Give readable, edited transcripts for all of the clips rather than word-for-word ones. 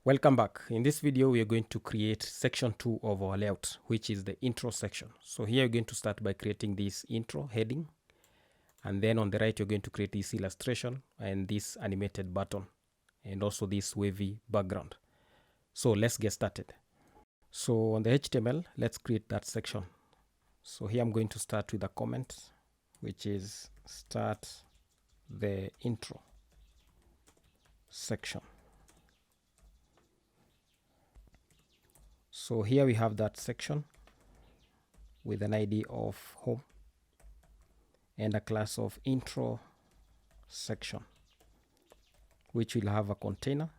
Welcome back. In this video, we are going to create section 2 of our layout, which is the intro section. So here you're going to start by creating this intro heading. And then on the right, you're going to create this illustration and this animated button and also this wavy background. So let's get started. So on the HTML, let's create that section. So here I'm going to start with a comment, which is start the intro section. So here we have that section with an ID of home and a class of intro section, which will have a container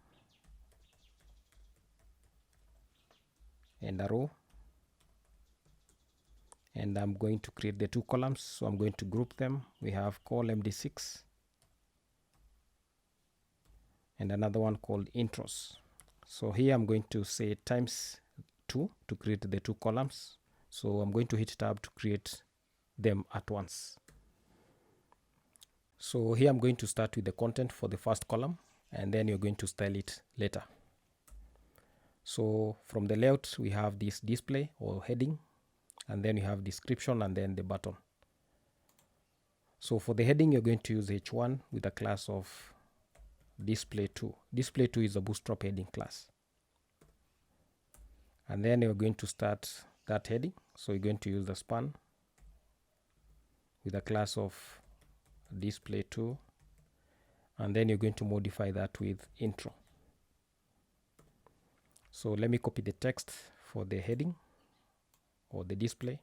and a row. And I'm going to create the two columns, so I'm going to group them. We have call MD6 and another one called intros. So here I'm going to say times 2 to create the two columns. So I'm going to hit tab to create them at once. So here I'm going to start with the content for the first column, and then you're going to style it later. So from the layout, we have this display or heading, and then you have description and then the button. So for the heading, you're going to use h1 with a class of display2. Display2 is a Bootstrap heading class. And then you're going to start that heading. So you're going to use the span with a class of display2. And then you're going to modify that with intro. So let me copy the text for the heading or the display.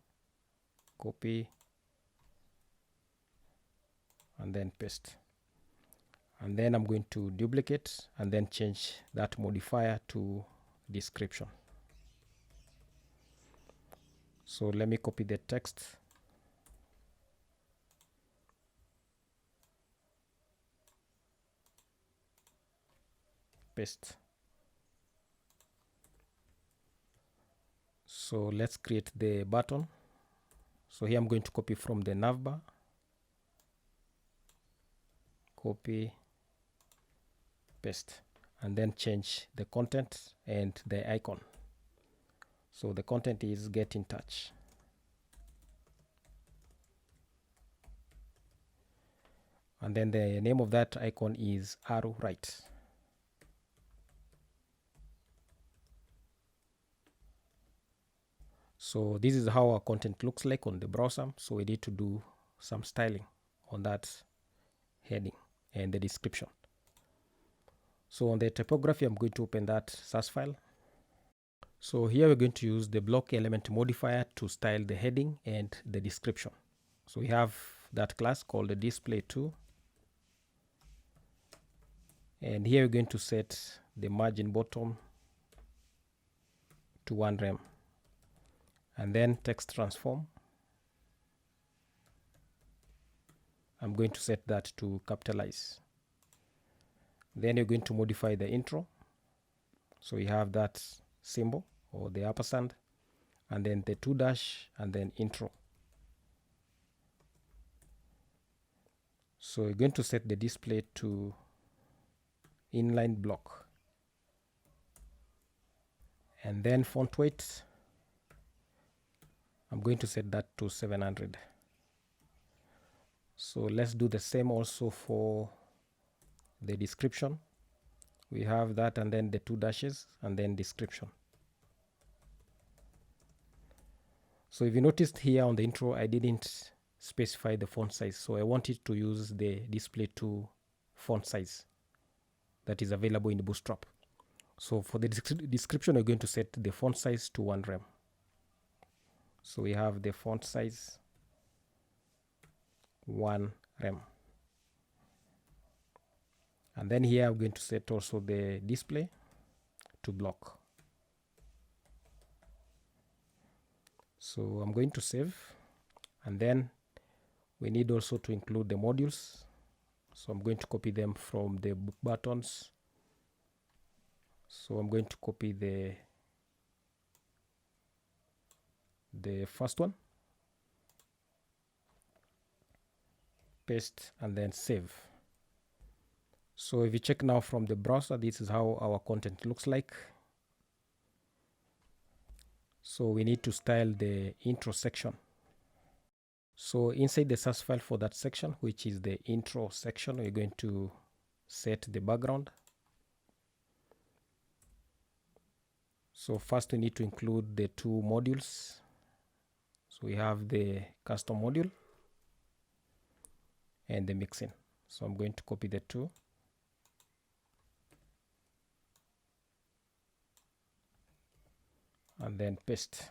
Copy and then paste. And then I'm going to duplicate and then change that modifier to description. So let me copy the text. Paste. So let's create the button. So here I'm going to copy from the navbar. Copy, paste, and then change the content and the icon. So the content is get in touch. And then the name of that icon is arrow right. So this is how our content looks like on the browser. So we need to do some styling on that heading and the description. So on the typography, I'm going to open that SASS file. So here we're going to use the block element modifier to style the heading and the description. So we have that class called the display2. And here we're going to set the margin bottom to 1 rem. And then text transform, I'm going to set that to capitalize. Then you're going to modify the intro. So we have that symbol or the ampersand, and then the 2- and then intro. So you're going to set the display to inline block. And then font weight, I'm going to set that to 700. So let's do the same also for the description. We have that and then the 2 - and then description. So if you noticed here on the intro, I didn't specify the font size. So I wanted to use the display2 font size that is available in the Bootstrap. So for the description, we're going to set the font size to 1 rem. So we have the font size 1 rem. And then here I'm going to set also the display to block. So I'm going to save, and then we need also to include the modules. So I'm going to copy them from the buttons. So I'm going to copy the first one, paste, and then save. So if you check now from the browser, this is how our content looks like. So we need to style the intro section. So inside the SASS file for that section, which is the intro section, we're going to set the background. So first we need to include the two modules. So we have the custom module and the mixin. So I'm going to copy the two. And then paste.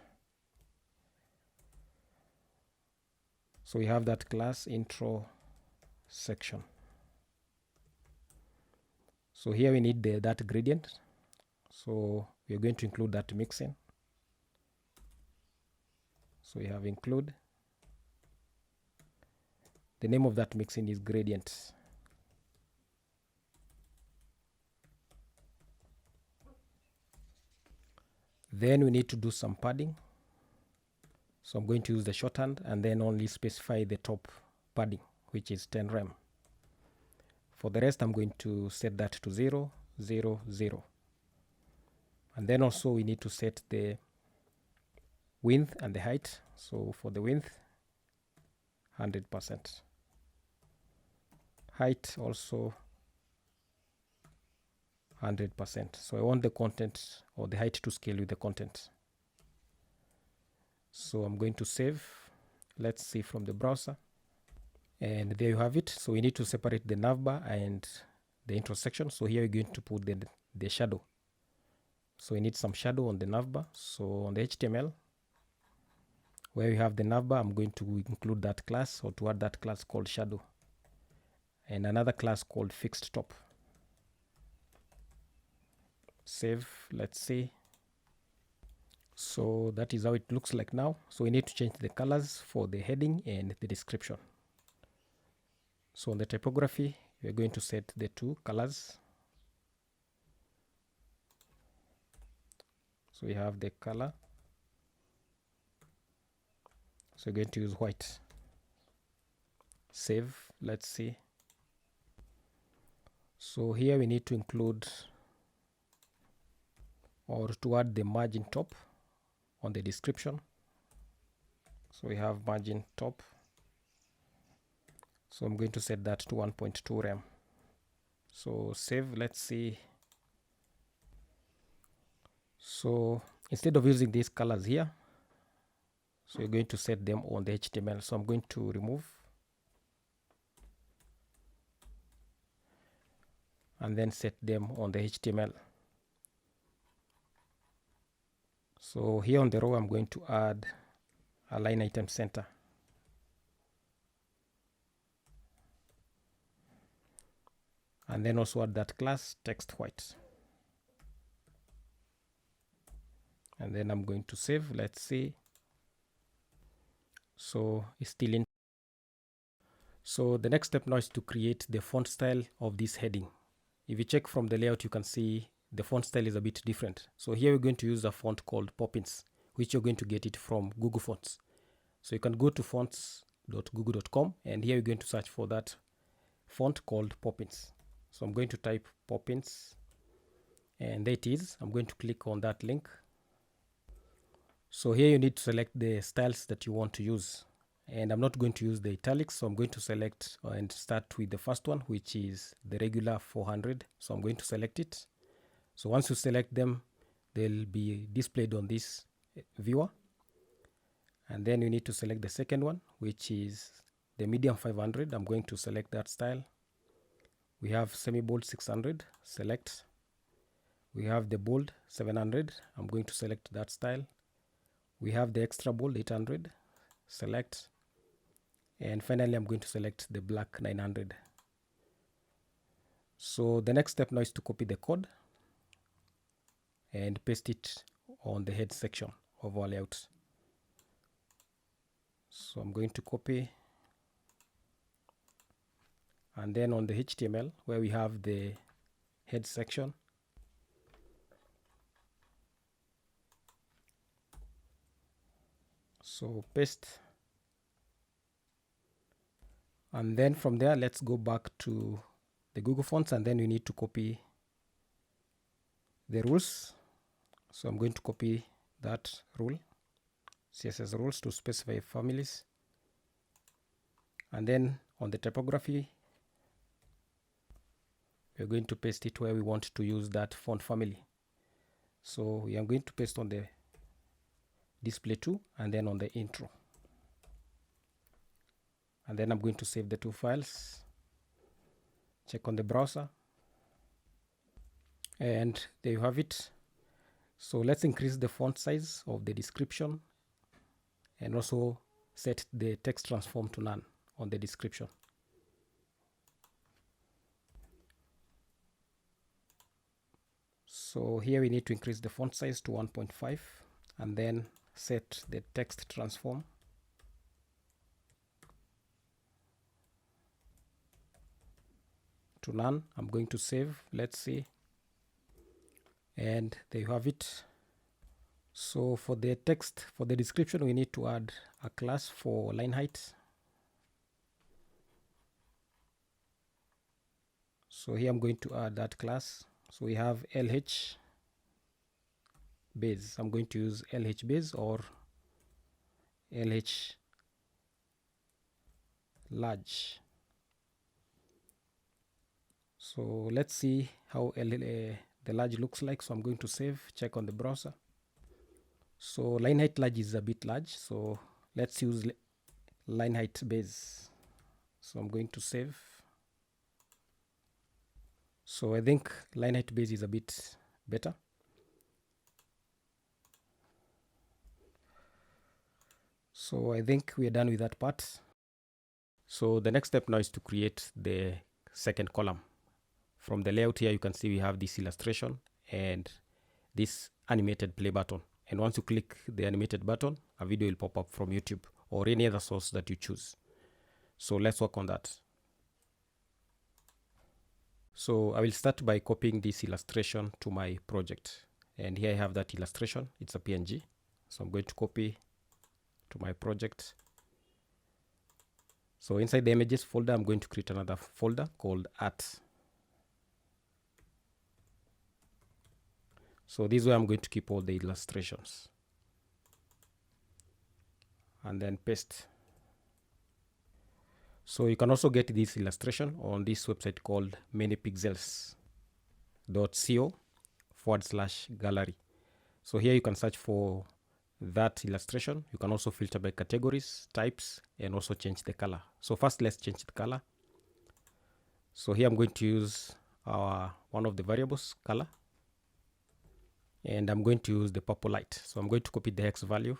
So we have that class intro section. So here we need that gradient. So we're going to include that mixin. So we have include. The name of that mixin is gradient. Then we need to do some padding. So I'm going to use the shorthand and then only specify the top padding, which is 10 rem. For the rest, I'm going to set that to 0, 0, 0. And then also we need to set the width and the height. So for the width, 100%. Height also 100%. So I want the content or the height to scale with the content. So I'm going to save. Let's see from the browser. And there you have it. So we need to separate the navbar and the intro section. So here we're going to put the shadow. So we need some shadow on the navbar. So on the HTML, where we have the navbar, I'm going to include that class, or to add that class called shadow, and another class called fixed top. Save. Let's see. So that is how it looks like now. So we need to change the colors for the heading and the description. So on the typography, we're going to set the two colors. So we have the color. So we're going to use white. Save. Let's see. So here we need to include or to add the margin top on the description. So we have margin top. So I'm going to set that to 1.2 rem. So save. Let's see. So instead of using these colors here, so you're going to set them on the HTML. So I'm going to remove and then set them on the HTML. So here on the row, I'm going to add a line item center. And then also add that class text white. And then I'm going to save. Let's see. So it's still in. So the next step now is to create the font style of this heading. If you check from the layout, you can see the font style is a bit different. So here we're going to use a font called Poppins, which you're going to get it from Google Fonts. So you can go to fonts.google.com, and here you're going to search for that font called Poppins. So I'm going to type Poppins, and there it is. I'm going to click on that link. So here you need to select the styles that you want to use. And I'm not going to use the italics, so I'm going to select and start with the first one, which is the regular 400. So I'm going to select it. So once you select them, they'll be displayed on this viewer. And then you need to select the second one, which is the medium 500. I'm going to select that style. We have semi-bold 600, select. We have the bold 700. I'm going to select that style. We have the extra bold 800, select. And finally, I'm going to select the black 900. So the next step now is to copy the code and paste it on the head section of our layout. So I'm going to copy, and then on the HTML, where we have the head section, so paste. And then from there, let's go back to the Google Fonts, and then we need to copy the rules. So I'm going to copy that rule, CSS rules, to specify families. And then on the typography, we're going to paste it where we want to use that font family. So we are going to paste on the display 2 and then on the intro. And then I'm going to save the two files. Check on the browser. And there you have it. So let's increase the font size of the description and also set the text transform to none on the description. So here we need to increase the font size to 1.5 and then set the text transform to none. I'm going to save. Let's see. And there you have it. So for the text, for the description, we need to add a class for line height. So here I'm going to add that class. So we have LH base. I'm going to use LH base or LH large. So let's see how the large looks like. So I'm going to save, check on the browser. So line height large is a bit large. So let's use line height base. So I'm going to save. So I think line height base is a bit better. So I think we are done with that part. So the next step now is to create the second column. From the layout here, you can see we have this illustration and this animated play button. And once you click the animated button, a video will pop up from YouTube or any other source that you choose. So let's work on that. So I will start by copying this illustration to my project. And here I have that illustration. It's a PNG. So I'm going to copy to my project. So inside the images folder, I'm going to create another folder called art. So this is where I'm going to keep all the illustrations. And then paste. So you can also get this illustration on this website called manypixels.co/gallery. So here you can search for that illustration. You can also filter by categories, types, and also change the color. So first, let's change the color. So here I'm going to use one of the variables, color. And I'm going to use the purple light. So I'm going to copy the hex value.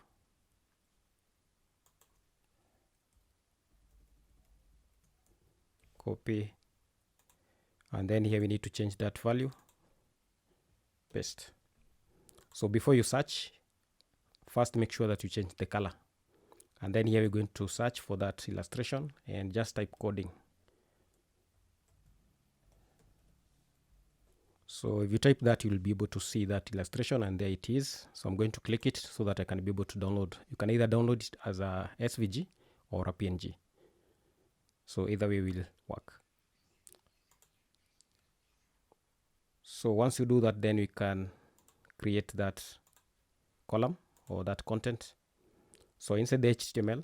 Copy. And then here we need to change that value. Paste. So before you search, first make sure that you change the color. And then here we're going to search for that illustration and just type coding. So if you type that, you'll be able to see that illustration, and there it is. So I'm going to click it so that I can be able to download. You can either download it as a SVG or a PNG. So either way will work. So once you do that, then we can create that column or that content. So inside the HTML,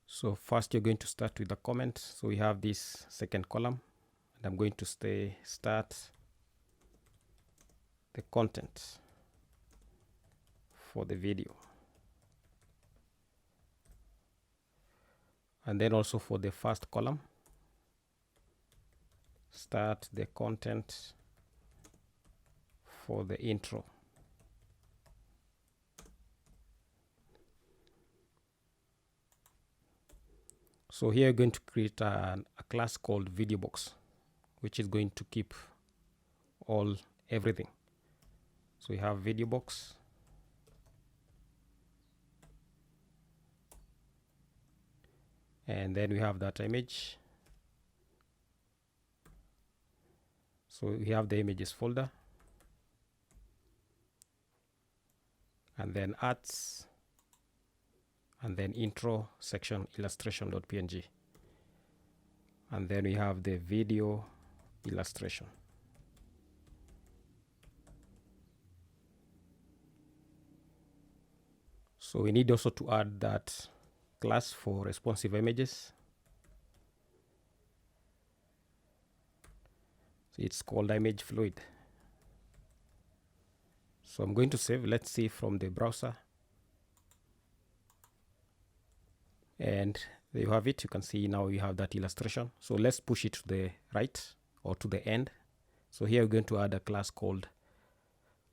so first you're going to start with a comment. So we have this second column, and I'm going to start the content for the video. And then also for the first column, start the content for the intro. So here you're going to create a class called video box, which is going to keep everything. So we have video box. And then we have that image. So we have the images folder. And then arts. And then intro section illustration.png. and then we have the video illustration. So we need also to add that class for responsive images. So it's called image fluid. So I'm going to save. Let's see from the browser. And there you have it. You can see now you have that illustration. So let's push it to the right or to the end. So here we're going to add a class called,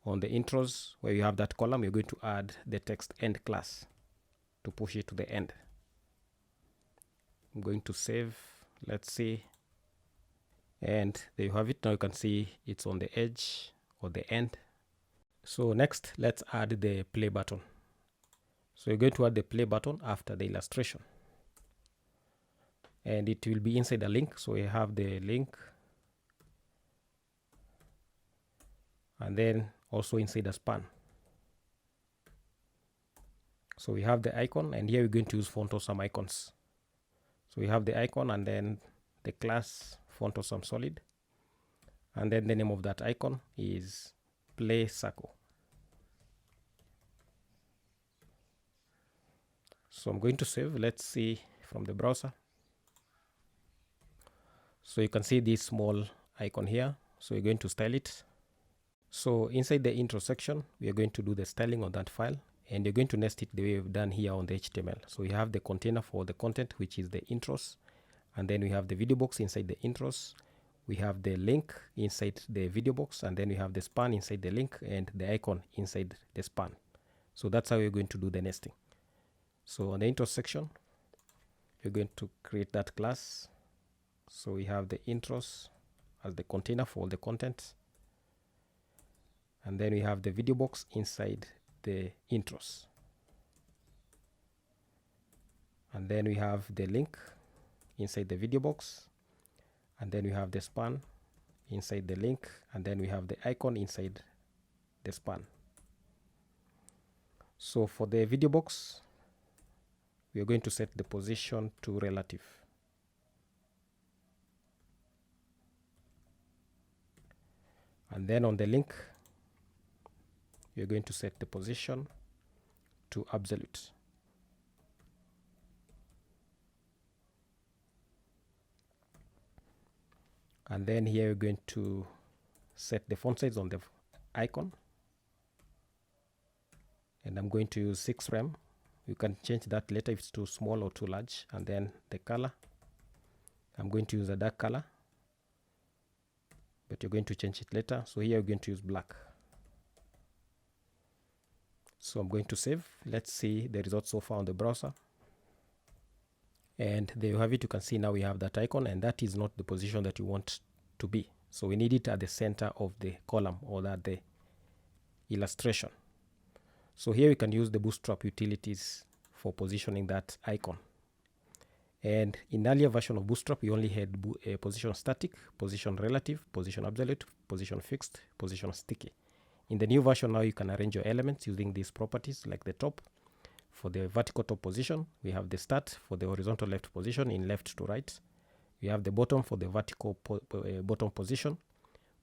on the intros where you have that column, you're going to add the text end class to push it to the end. I'm going to save. Let's see. And there you have it. Now you can see it's on the edge or the end. So next, let's add the play button. So you're going to add the play button after the illustration. And it will be inside a link. So we have the link. And then also inside a span. So we have the icon, and here we're going to use font awesome icons. So we have the icon and then the class font awesome solid. And then the name of that icon is play circle. So I'm going to save. Let's see from the browser. So you can see this small icon here. So you're going to style it. So inside the intro section, we are going to do the styling on that file, and you're going to nest it the way we've done here on the HTML. So we have the container for the content, which is the intros, and then we have the video box inside the intros. We have the link inside the video box, and then we have the span inside the link and the icon inside the span. So that's how we're going to do the nesting. So on the intro section, you're going to create that class. So we have the intros as the container for all the content. And then we have the video box inside the intros. And then we have the link inside the video box. And then we have the span inside the link. And then we have the icon inside the span. So for the video box, we are going to set the position to relative. And then on the link, you're going to set the position to absolute. And then here you're going to set the font size on the icon. And I'm going to use 6 rem. You can change that later if it's too small or too large. And then the color, I'm going to use a dark color, but you're going to change it later. So here you're going to use black. So I'm going to save. Let's see the results so far on the browser. And there you have it. You can see now we have that icon, and that is not the position that you want to be. So we need it at the center of the column or at the illustration. So here we can use the Bootstrap utilities for positioning that icon. And in earlier version of Bootstrap, we only had position static, position relative, position absolute, position fixed, position sticky. In the new version now, you can arrange your elements using these properties, like the top. For the vertical top position, we have the start for the horizontal left position in left to right. We have the bottom for the vertical bottom position.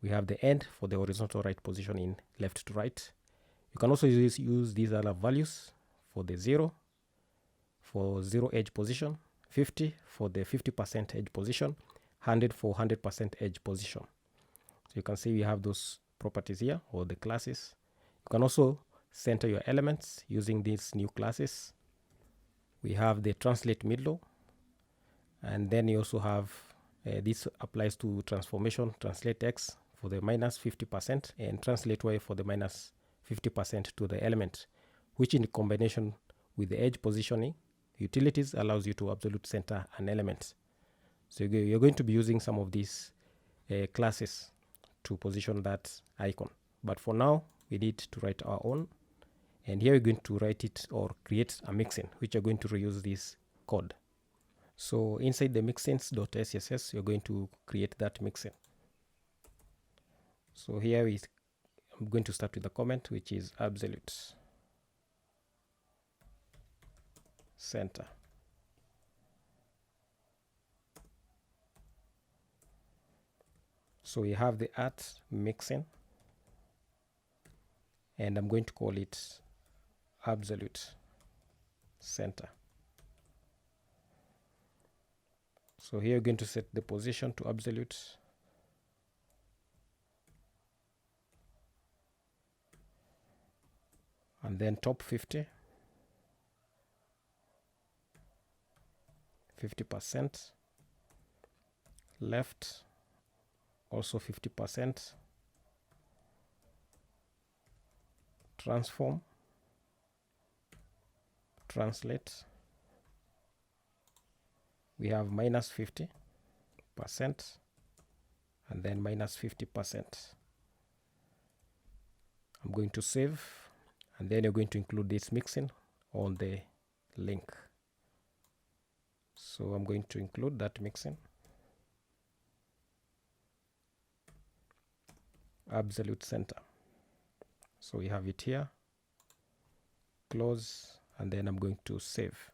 We have the end for the horizontal right position in left to right. You can also use these other values for the 0, for 0 edge position, 50 for the 50% edge position, 100 for 100% edge position. So you can see we have those properties here, or the classes. You can also center your elements using these new classes. We have the translate middle, and then you also have this applies to transformation, translate X for the minus 50% and translate Y for the minus 50% to the element, which in combination with the edge positioning utilities allows you to absolute center an element. So you're going to be using some of these classes to position that icon. But for now, we need to write our own. And here we're going to write it or create a mixin, which are going to reuse this code. So inside the mixins.scss, you're going to create that mixin. So here I'm going to start with the comment, which is absolute center. So we have the art mixing, and I'm going to call it absolute center. So here you're going to set the position to absolute, and then top 50, 50%, left also 50%, transform, translate, we have minus 50%, and then minus 50%. I'm going to save, and then you're going to include this mixing on the link. So I'm going to include that mixing, absolute center. So we have it here, close, and then I'm going to save.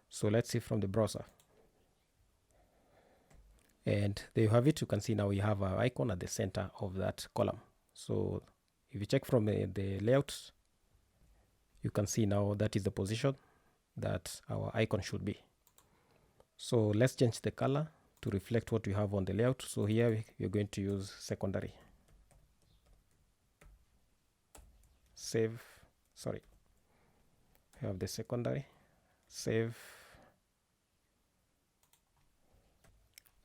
So let's see from the browser. And there you have it. You can see now we have our icon at the center of that column. So if you check from the layout, you can see now that is the position that our icon should be. So let's change the color to reflect what we have on the layout. So here we're going to use secondary. Save, sorry, we have the secondary, save,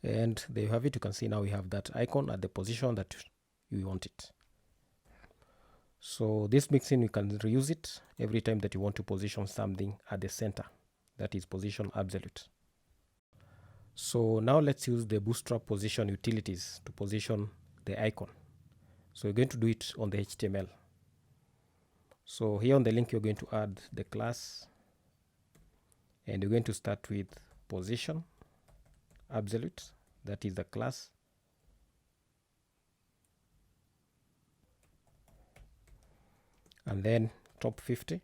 and there you have it. You can see now we have that icon at the position that you want it. So this mixing, you can reuse it every time that you want to position something at the center, that is position absolute. So now let's use the Bootstrap position utilities to position the icon. So we're going to do it on the HTML. So here on the link, you're going to add the class, and you're going to start with position absolute, that is the class. And then top 50,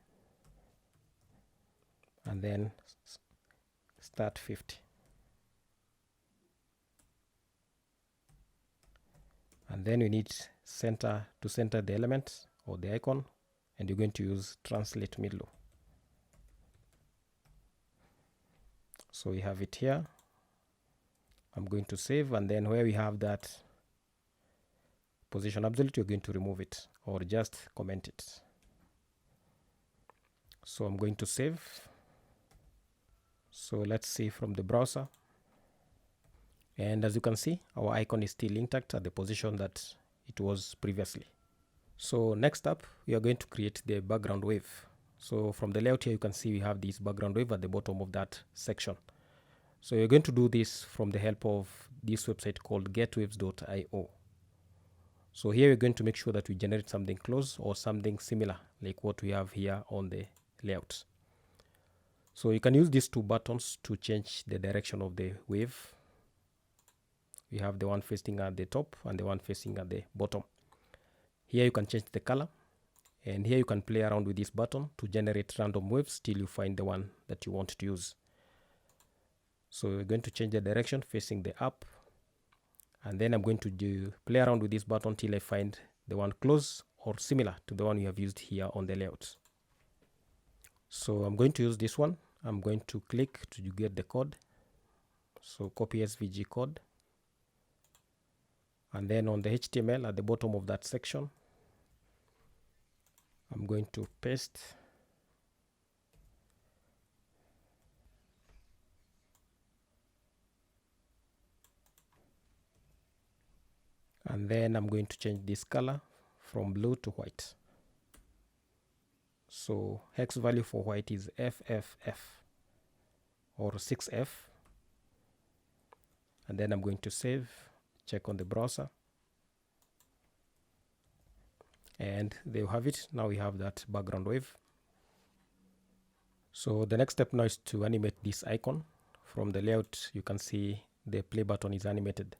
and then start 50. And then we need center to center the element or the icon, and you're going to use translate middle. So we have it here. I'm going to save, and then where we have that position absolute, you're going to remove it or just comment it. So I'm going to save. So let's see from the browser. And as you can see, our icon is still intact at the position that it was previously. So next up, we are going to create the background wave. So from the layout here, you can see we have this background wave at the bottom of that section. So you're going to do this from the help of this website called getwaves.io. So here we're going to make sure that we generate something close or something similar like what we have here on the layout. So you can use these two buttons to change the direction of the wave. We have the one facing at the top and the one facing at the bottom. Here you can change the color, and here you can play around with this button to generate random waves till you find the one that you want to use. So we're going to change the direction facing the up, and then I'm going to play around with this button till I find the one close or similar to the one we have used here on the layout. So I'm going to use this one. I'm going to click to get the code. So copy SVG code. And then on the HTML at the bottom of that section, I'm going to paste and then I'm going to change this color from blue to white. So hex value for white is FFF or 6F, and then I'm going to save, check on the browser, and there you have it. Now we have that background wave. So the next step now is to animate this icon. From the layout, you can see the play button is animated.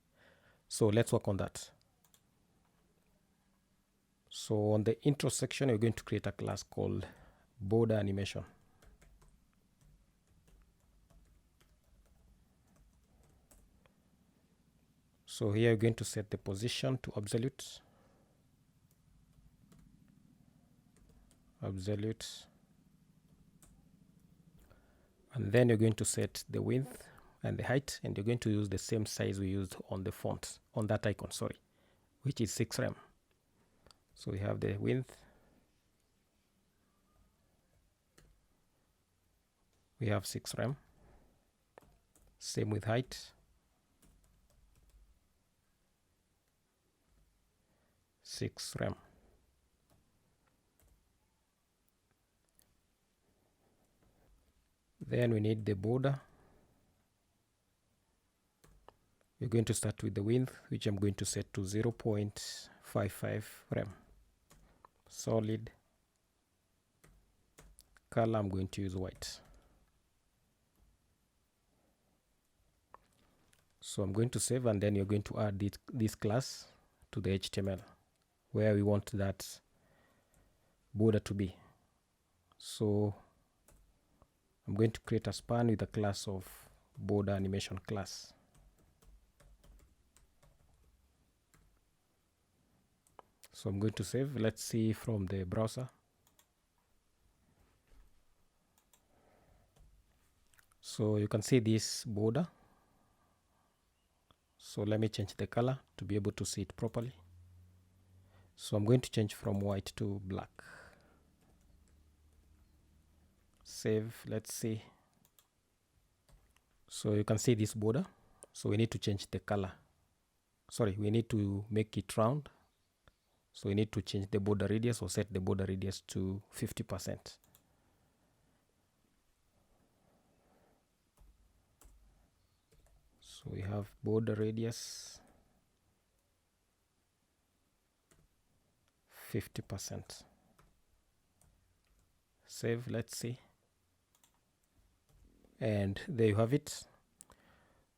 So let's work on that. So on the intro section, you're going to create a class called border animation. So here you're going to set the position to absolute. And then you're going to set the width and the height, and you're going to use the same size we used on the font, on that icon, sorry, which is 6 rem. So we have the width, we have 6 rem, same with height, 6 rem. Then we need the border. We're going to start with the width, which I'm going to set to 0.55 rem. Solid. Color, I'm going to use white. So I'm going to save, and then you're going to add this class to the HTML where we want that border to be. So I'm going to create a span with a class of border animation class. So I'm going to save. Let's see from the browser. So you can see this border. So let me change the color to be able to see it properly. So I'm going to change from white to black. Save. Let's see. So you can see this border. So we need to change the color. Sorry, we need to make it round. So we need to change the border radius, or set the border radius to 50%. So we have border radius 50%. Save. Let's see. And there you have it.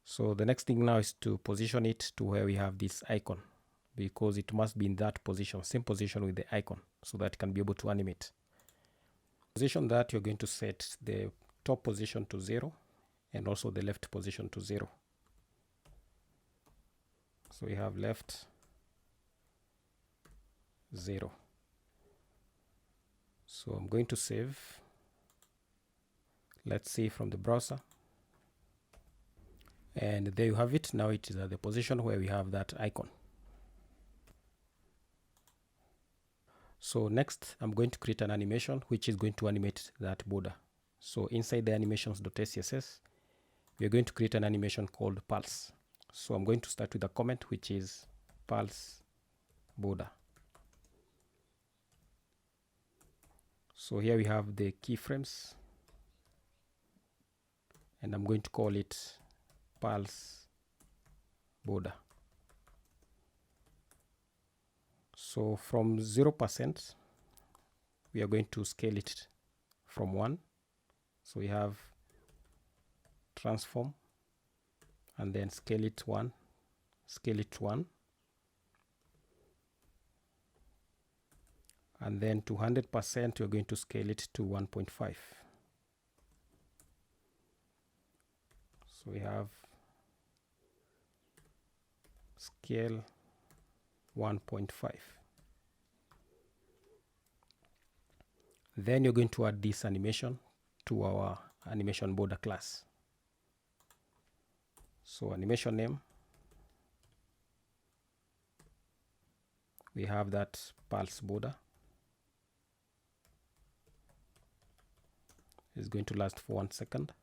So the next thing now is to position it to where we have this icon, because it must be in that position, same position with the icon, so that it can be able to animate. Position that, you're going to set the top position to 0 and also the left position to 0. So we have left 0. So I'm going to save. Let's see from the browser. And there you have it. Now it is at the position where we have that icon. So next, I'm going to create an animation which is going to animate that border. So inside the animations.scss, we're going to create an animation called pulse. So I'm going to start with a comment which is pulse border. So here we have the keyframes, and I'm going to call it pulse border. So from 0%, we are going to scale it from 1. So we have transform, and then scale it 1, scale it 1, and then to 100%, you're going to scale it to 1.5. So we have scale 1.5. Then you're going to add this animation to our animation border class. So animation name, we have that pulse border. It's going to last for 1 second.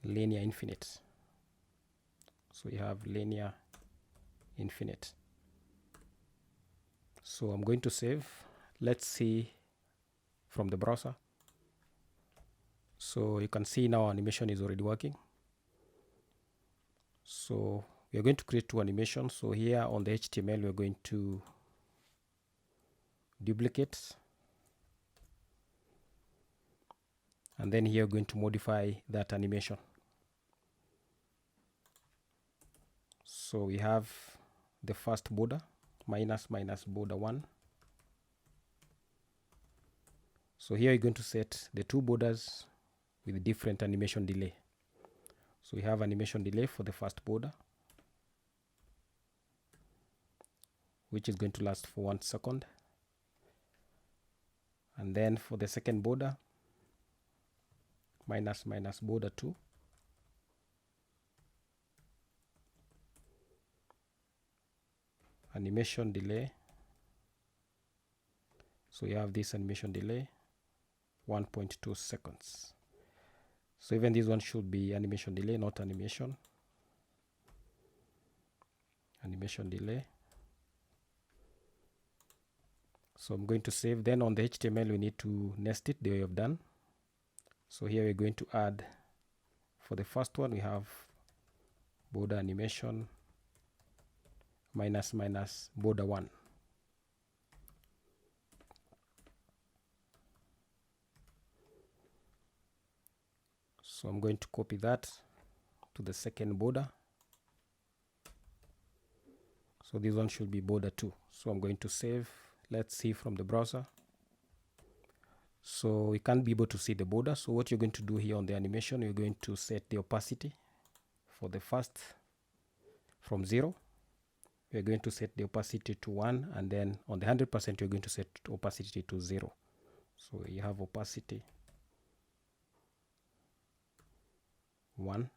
Linear infinite. So we have linear infinite. So I'm going to save. Let's see from the browser. So you can see now animation is already working. So we are going to create 2 animations. So here on the HTML, we're going to duplicate, and then here we're going to modify that animation. So we have the first border, minus border 1. So here you're going to set the 2 borders with different animation delay. So we have animation delay for the first border. which is going to last for 1 second. And then for the second border, minus minus border 2. Animation delay. So you have this animation delay, 1.2 seconds. So even this one should be animation delay, not animation. Animation delay. So I'm going to save. Then on the HTML, we need to nest it the way I've done. So here we're going to add, for the first one, we have border animation minus minus border 1. So I'm going to copy that to the second border. So this one should be border 2. So I'm going to save. Let's see from the browser. So we can't be able to see the border. So what you're going to do here on the animation, you're going to set the opacity for the first from 0. We're going to set the opacity to 1, and then on the 100% you're going to set opacity to 0. So you have opacity 1.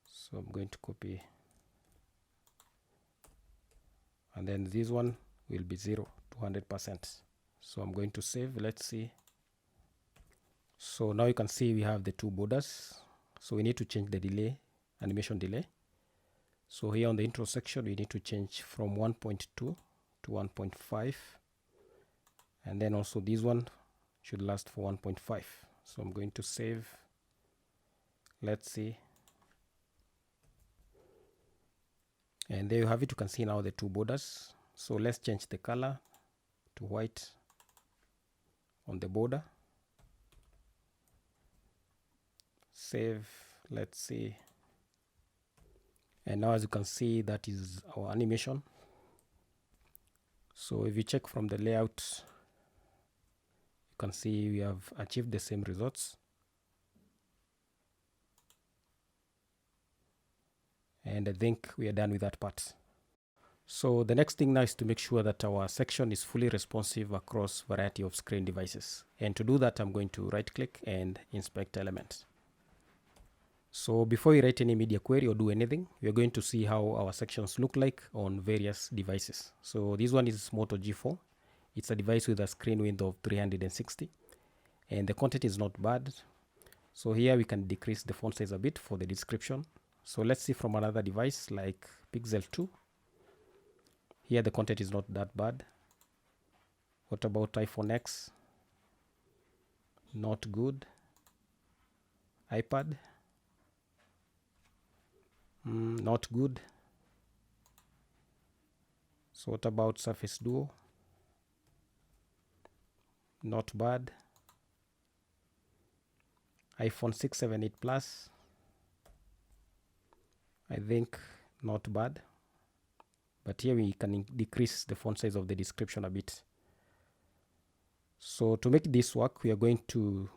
So I'm going to copy, and then this one will be 0 to 100%. So I'm going to save. Let's see. So now you can see we have the two borders. So we need to change the delay, animation delay. So here on the intro section, we need to change from 1.2 to 1.5. And then also this one should last for 1.5. So I'm going to save. Let's see. And there you have it. You can see now the two borders. So let's change the color to white on the border. Save. Let's see. And now as you can see, that is our animation. So if you check from the layout, you can see we have achieved the same results. And I think we are done with that part. So the next thing now is to make sure that our section is fully responsive across variety of screen devices. And to do that, I'm going to right click and inspect elements. So before we write any media query or do anything, we're going to see how our sections look like on various devices. So this one is Moto G4. It's a device with a screen width of 360, and the content is not bad. So here we can decrease the font size a bit for the description. So let's see from another device like Pixel 2. Here the content is not that bad. What about iPhone X? Not good. iPad? Not good. So what about Surface Duo? Not bad. iPhone 6, 7, 8 Plus? I think not bad. But here we can decrease the font size of the description a bit. So to make this work, we are going to,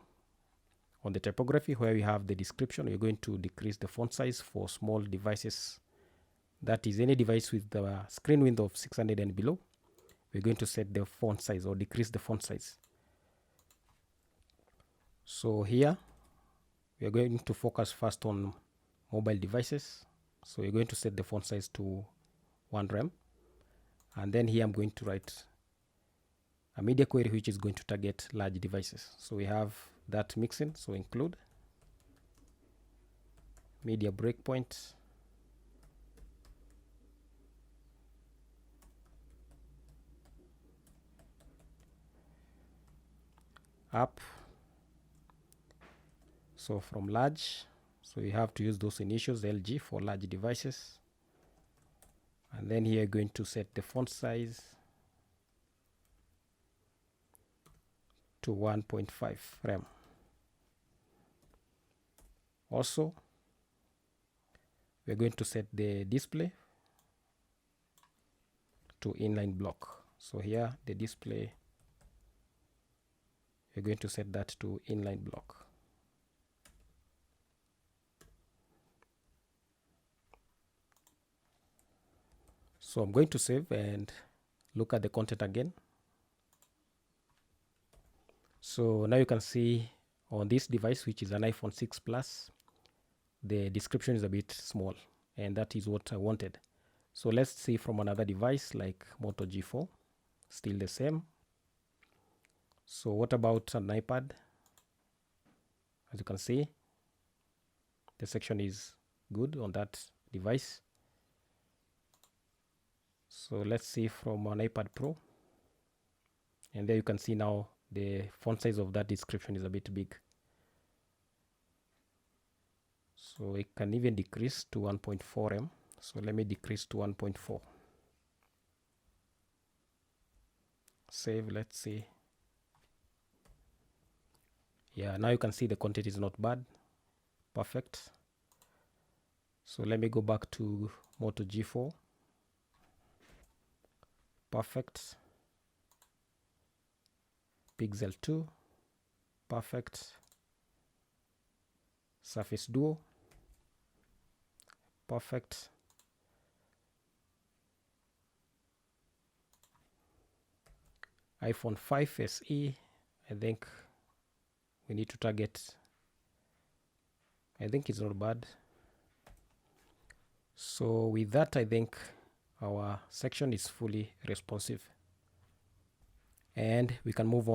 on the typography where we have the description, we're going to decrease the font size for small devices. That is any device with the screen width of 600 and below. We're going to set the font size or decrease the font size. So here we are going to focus first on mobile devices. So we're going to set the font size to 1 rem. And then here I'm going to write a media query which is going to target large devices. So we have that mixing. So include media breakpoint, up. So from large, so you have to use those initials LG for large devices. And then here you're going to set the font size to 1.5 rem. Also, we're going to set the display to inline block. So here the display, we're going to set that to inline block. So I'm going to save and look at the content again. So now you can see on this device, which is an iPhone 6 Plus, the description is a bit small, and that is what I wanted. So let's see from another device like Moto G4, still the same. So what about an iPad? As you can see, the section is good on that device. So let's see from an iPad Pro, and there you can see now the font size of that description is a bit big. So it can even decrease to 1.4 em. So let me decrease to 1.4. Save, let's see. Yeah, now you can see the content is not bad. Perfect. So let me go back to Moto G4. Perfect. Pixel 2. Perfect. Surface Duo. Perfect. iPhone 5 SE. I think we need to target. I think it's not bad. So with that, I think our section is fully responsive, and we can move on